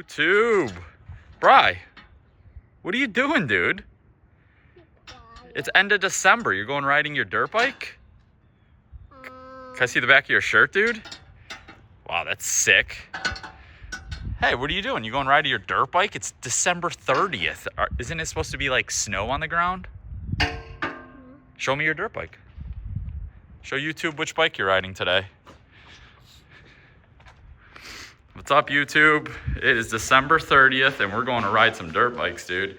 YouTube. Bri, what are you doing, dude? It's end of December. You're going riding your dirt bike? Can I see the back of your shirt, dude? Wow, that's sick. Hey, what are you doing? You going riding your dirt bike? It's December 30th. Isn't it supposed to be like snow on the ground? Show me your dirt bike. Show YouTube which bike you're riding today. What's up, YouTube? It is December 30th, and we're going to ride some dirt bikes, dude.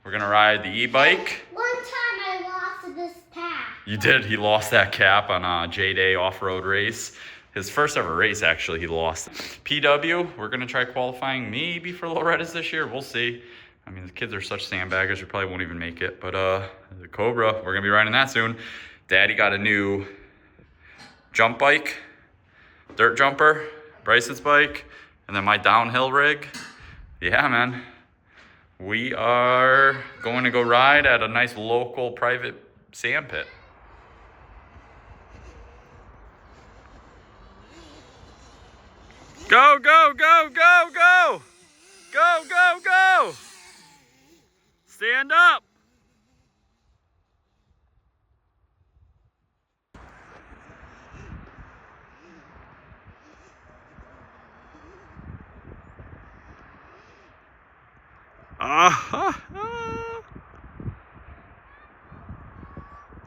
We're going to ride the e-bike. One time I lost this cap. You did. He lost that cap on a J-Day off-road race. His first ever race, actually, he lost. PW, we're going to try qualifying maybe for Loretta's this year. We'll see. I mean, the kids are such sandbaggers, we probably won't even make it. But the Cobra, we're going to be riding that soon. Daddy got a new jump bike, dirt jumper, Bryson's bike, and then my downhill rig. Yeah, man. We are going to go ride at a nice local private sand pit. Go, go, go, go, go! Go, go, go! Stand up!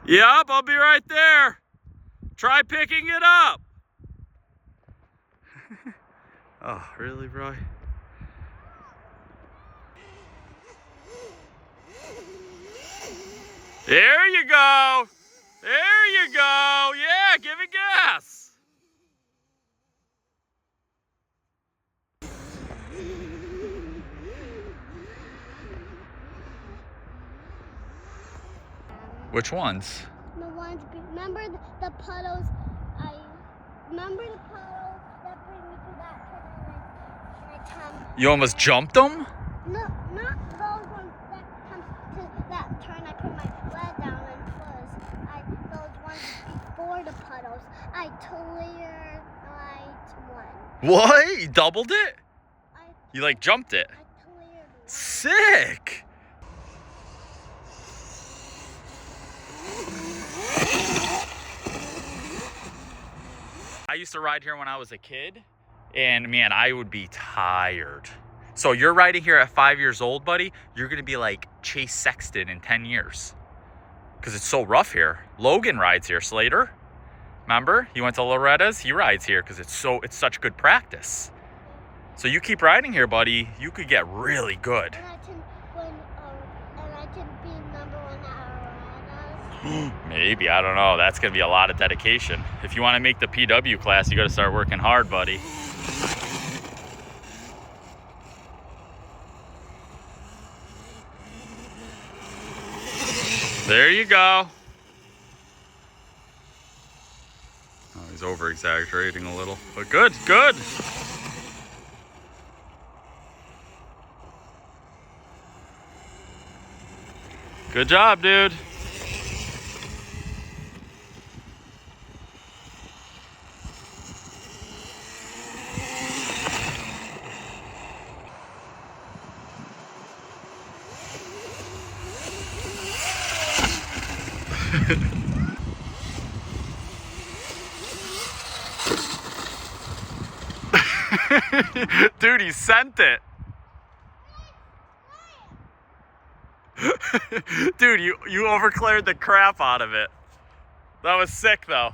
Yep, I'll be right there. Try picking it up. Oh, really, bro? There you go. There you go. Yeah, give it gas. Which ones? The ones, remember the puddles, remember the puddles that bring me to that turn and I come. You almost jumped them? No, not those ones that come to that turn. I put my sled down and plus, those ones before the puddles, I cleared one. What? You doubled it? You like jumped it? I cleared one. Sick! I used to ride here when I was a kid, and man, I would be tired. So you're riding here at 5 years old, buddy, you're gonna be like Chase Sexton in 10 years. Because it's so rough here. Logan rides here, Slater. Remember? He went to Loretta's, he rides here because it's such good practice. So you keep riding here, buddy, you could get really good. And I can be number one at Loretta's. Maybe, I don't know. That's gonna be a lot of dedication. If you want to make the PW class, you got to start working hard, buddy. There you go. Oh, he's over-exaggerating a little, but good, good. Good job, dude. Dude, he sent it. Dude, you overcleared the crap out of it. That was sick, though.